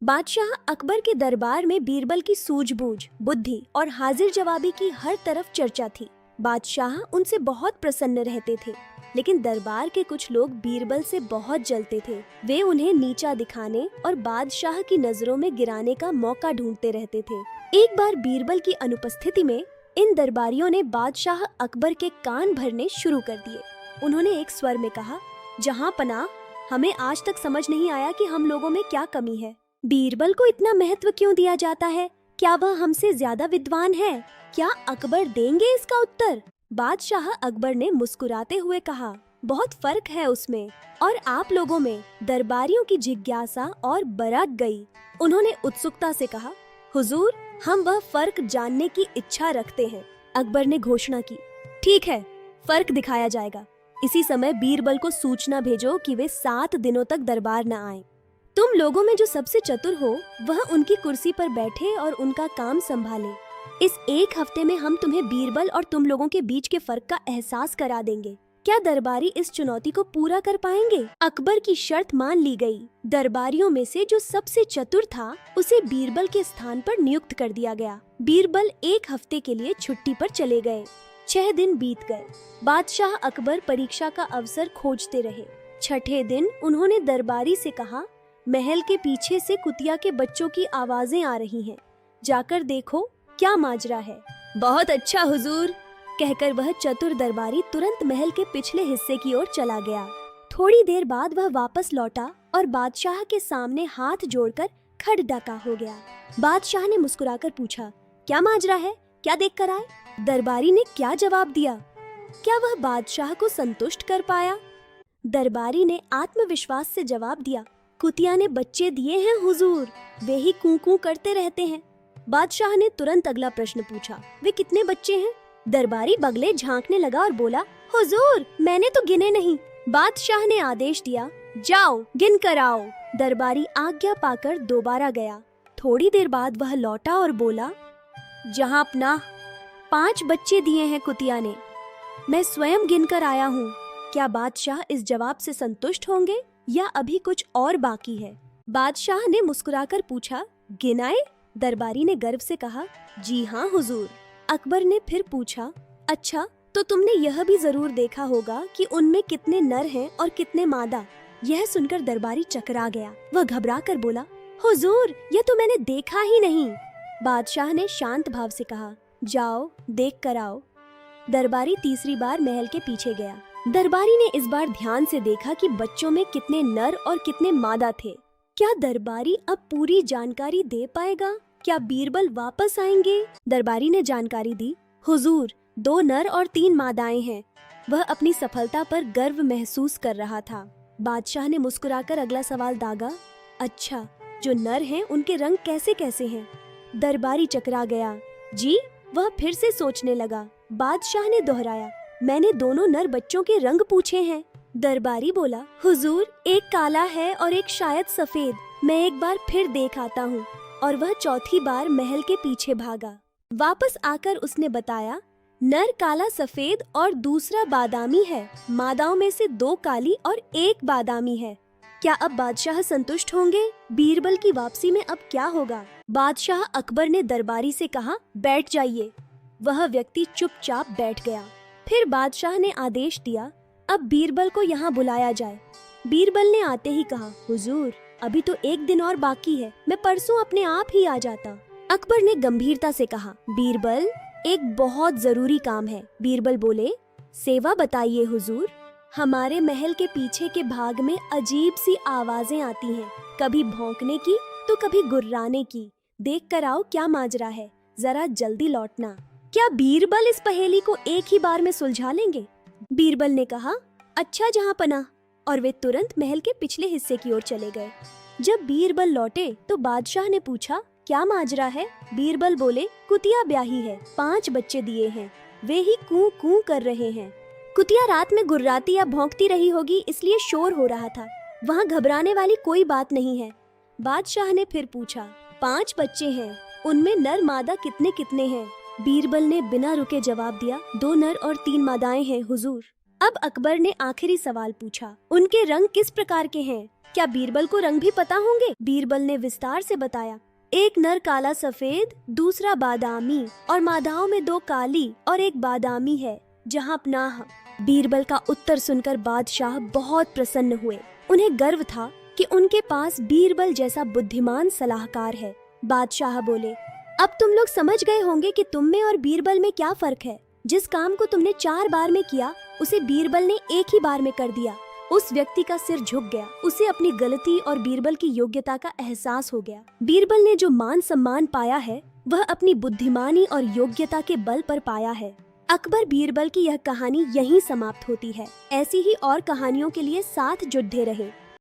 बादशाह अकबर के दरबार में बीरबल की सूझबूझ, बुद्धि और हाजिर जवाबी की हर तरफ चर्चा थी। बादशाह उनसे बहुत प्रसन्न रहते थे, लेकिन दरबार के कुछ लोग बीरबल से बहुत जलते थे। वे उन्हें नीचा दिखाने और बादशाह की नजरों में गिराने का मौका ढूंढते रहते थे। एक बार बीरबल की अनुपस्थिति में इन दरबारियों ने बादशाह अकबर के कान भरने शुरू कर दिए। उन्होंने एक स्वर में कहा, जहाँ पनाह, हमें आज तक समझ नहीं आया कि हम लोगों में क्या कमी है। बीरबल को इतना महत्व क्यों दिया जाता है? क्या वह हमसे ज्यादा विद्वान है? क्या अकबर देंगे इसका उत्तर? बादशाह अकबर ने मुस्कुराते हुए कहा, बहुत फर्क है उसमें और आप लोगों में। दरबारियों की जिज्ञासा और बरक गई। उन्होंने उत्सुकता से कहा, हुजूर, हम वह फर्क जानने की इच्छा रखते हैं। अकबर ने घोषणा की, ठीक है, फर्क दिखाया जाएगा। इसी समय बीरबल को सूचना भेजो कि वे 7 दिनों तक दरबार न आए। तुम लोगों में जो सबसे चतुर हो वह उनकी कुर्सी पर बैठे और उनका काम संभाले। इस एक हफ्ते में हम तुम्हें बीरबल और तुम लोगों के बीच के फर्क का एहसास करा देंगे। क्या दरबारी इस चुनौती को पूरा कर पाएंगे? अकबर की शर्त मान ली गई। दरबारियों में से जो सबसे चतुर था उसे बीरबल के स्थान पर नियुक्त कर दिया गया। बीरबल 1 हफ्ते के लिए छुट्टी पर चले गए। 6 दिन बीत गए। बादशाह अकबर परीक्षा का अवसर खोजते रहे। 6ठे दिन उन्होंने दरबारी से कहा, महल के पीछे से कुतिया के बच्चों की आवाजें आ रही हैं। जाकर देखो क्या माजरा है। बहुत अच्छा हुजूर, कहकर वह चतुर दरबारी तुरंत महल के पिछले हिस्से की ओर चला गया। थोड़ी देर बाद वह वापस लौटा और बादशाह के सामने हाथ जोड़कर खड़डाका हो गया। बादशाह ने मुस्कुराकर पूछा, क्या माजरा है? क्या देख कर आए? दरबारी ने क्या जवाब दिया? क्या वह बादशाह को संतुष्ट कर पाया? दरबारी ने आत्मविश्वास से जवाब दिया, कुतिया ने बच्चे दिए हैं हुजूर, वे ही कूं कूं करते रहते हैं। बादशाह ने तुरंत अगला प्रश्न पूछा, वे कितने बच्चे हैं? दरबारी बगले झांकने लगा और बोला, हुजूर, मैंने तो गिने नहीं। बादशाह ने आदेश दिया, जाओ गिन कर आओ। दरबारी आज्ञा पाकर दोबारा गया। थोड़ी देर बाद वह लौटा और बोला, जहां अपना 5 बच्चे दिए हैं कुतिया ने। मैं स्वयं गिन कर आया हूँ। क्या बादशाह इस जवाब से संतुष्ट होंगे या अभी कुछ और बाकी है? बादशाह ने मुस्कुराकर पूछा, गिनाए? दरबारी ने गर्व से कहा, जी हाँ हुजूर। अकबर ने फिर पूछा, अच्छा, तो तुमने यह भी जरूर देखा होगा कि उनमें कितने नर हैं और कितने मादा? यह सुनकर दरबारी चकरा गया। वह घबरा कर बोला, हुजूर, यह तो मैंने देखा ही नहीं। बादशाह ने शांत भाव से कहा, जाओ देख कर आओ। दरबारी तीसरी बार महल के पीछे गया। दरबारी ने इस बार ध्यान से देखा कि बच्चों में कितने नर और कितने मादा थे। क्या दरबारी अब पूरी जानकारी दे पाएगा? क्या बीरबल वापस आएंगे? दरबारी ने जानकारी दी, हुजूर, 2 नर और 3 मादाएं हैं। वह अपनी सफलता पर गर्व महसूस कर रहा था। बादशाह ने मुस्कुराकर अगला सवाल दागा, अच्छा, जो नर हैं उनके रंग कैसे कैसे हैं? दरबारी चकरा गया। जी? वह फिर से सोचने लगा। बादशाह ने दोहराया, मैंने दोनों नर बच्चों के रंग पूछे हैं। दरबारी बोला, हुजूर, एक काला है और एक शायद सफेद। मैं एक बार फिर देख आता हूँ। और वह चौथी बार महल के पीछे भागा। वापस आकर उसने बताया, नर काला सफेद और दूसरा बादामी है। मादाओं में से 2 काली और 1 बादामी है। क्या अब बादशाह संतुष्ट होंगे? बीरबल की वापसी में अब क्या होगा? बादशाह अकबर ने दरबारी से कहा, बैठ जाइए। वह व्यक्ति चुपचाप बैठ गया। फिर बादशाह ने आदेश दिया, अब बीरबल को यहाँ बुलाया जाए। बीरबल ने आते ही कहा, हुजूर, अभी तो 1 दिन और बाकी है। मैं परसों अपने आप ही आ जाता। अकबर ने गंभीरता से कहा, बीरबल, एक बहुत जरूरी काम है। बीरबल बोले, सेवा बताइए हुजूर। हमारे महल के पीछे के भाग में अजीब सी आवाजें आती हैं, कभी भौंकने की तो कभी गुर्राने की। देख कर आओ क्या माजरा है, जरा जल्दी लौटना। क्या बीरबल इस पहेली को एक ही बार में सुलझा लेंगे? बीरबल ने कहा, अच्छा जहाँ पनाह, और वे तुरंत महल के पिछले हिस्से की ओर चले गए। जब बीरबल लौटे तो बादशाह ने पूछा, क्या माजरा है? बीरबल बोले, कुतिया ब्याही है, 5 बच्चे दिए हैं, वे ही कूं कूं कर रहे हैं। कुतिया रात में गुर्राती या भौंकती रही होगी, इसलिए शोर हो रहा था। वहाँ घबराने वाली कोई बात नहीं है। बादशाह ने फिर पूछा, 5 बच्चे हैं, उनमें नर मादा कितने कितने हैं? बीरबल ने बिना रुके जवाब दिया, 2 नर और 3 मादाएं हैं हुजूर। अब अकबर ने आखिरी सवाल पूछा, उनके रंग किस प्रकार के हैं? क्या बीरबल को रंग भी पता होंगे? बीरबल ने विस्तार से बताया। एक नर काला सफेद, दूसरा बादामी, और मादाओं में 2 काली और 1 बादामी है, जहाँ पनाह। बीरबल का उत्तर सुनकर बादशाह बहुत प्रसन्न हुए। उन्हें गर्व था कि उनके पास बीरबल जैसा बुद्धिमान सलाहकार है। बादशाह बोले, अब तुम लोग समझ गए होंगे कि तुम में और बीरबल में क्या फर्क है। जिस काम को तुमने 4 बार में किया, उसे बीरबल ने 1 ही बार में कर दिया। उस व्यक्ति का सिर झुक गया। उसे अपनी गलती और बीरबल की योग्यता का एहसास हो गया। बीरबल ने जो मान सम्मान पाया है, वह अपनी बुद्धिमानी और योग्यता के बल पर पाया है। अकबर बीरबल की यह कहानी यहीं समाप्त होती है। ऐसी ही और कहानियों के लिए साथ जुड़े रहें।